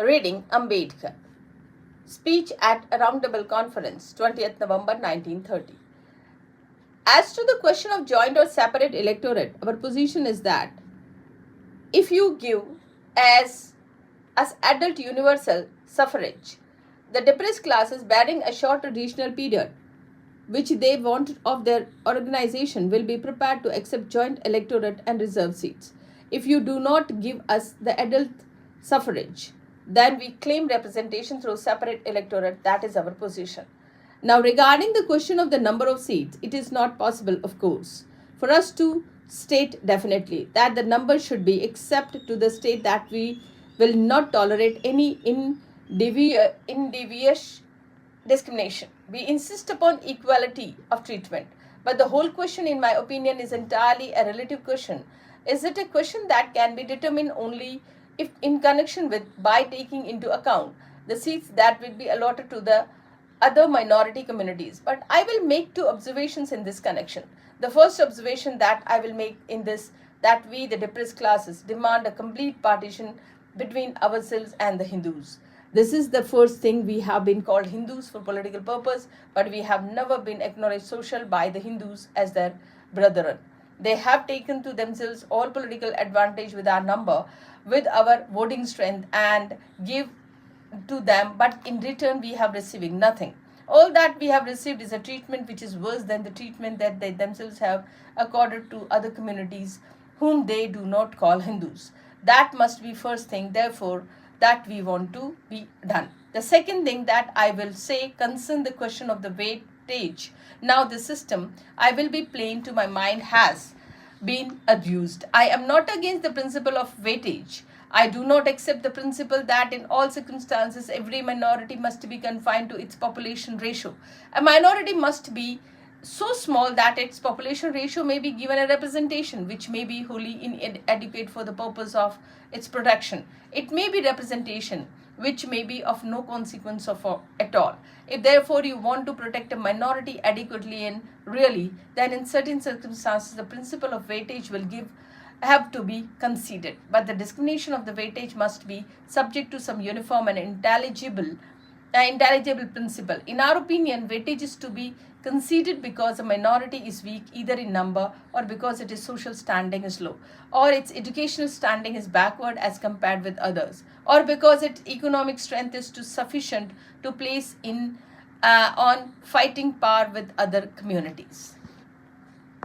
Reading Ambedkar. Speech at a Rroundtable Conference, 20th November 1930. As to the question of joint or separate electorate, our position is that if you give as adult universal suffrage, the depressed classes bearing a short traditional period which they want of their organization will be prepared to accept joint electorate and reserve seats. If you do not give us the adult suffrage, then we claim representation through separate electorate. That is our position. Now, regarding the question of the number of seats, it is not possible, of course, for us to state definitely that the number should be, except to the state that we will not tolerate any indevious discrimination. We insist upon equality of treatment. But the whole question, in my opinion, is entirely a relative question. Is it a question that can be determined only if in connection with, by taking into account the seats that will be allotted to the other minority communities? But I will make two observations in this connection. The first observation that I will make in this, that we, the depressed classes, demand a complete partition between ourselves and the Hindus. This is the first thing. We have been called Hindus for political purpose, but we have never been acknowledged social by the Hindus as their brethren. They have taken to themselves all political advantage with our number, with our voting strength, and give to them, but in return we have receiving nothing. All that we have received is a treatment which is worse than the treatment that they themselves have accorded to other communities whom they do not call Hindus. That must be first thing, therefore, that we want to be done. The second thing that I will say concern the question of the weightage. Now the system, I will be plain to my mind, has been abused. I am not against the principle of weightage. I do not accept the principle that in all circumstances every minority must be confined to its population ratio. A minority must be so small that its population ratio may be given a representation which may be wholly inadequate for the purpose of its protection. It may be representation which may be of no consequence at all. If therefore you want to protect a minority adequately and really, then in certain circumstances the principle of weightage will have to be conceded. But the discrimination of the weightage must be subject to some uniform and intelligible principle. In our opinion, weightage is to be conceded because a minority is weak either in number, or because its social standing is low, or its educational standing is backward as compared with others, or because its economic strength is too sufficient to place in on fighting par with other communities.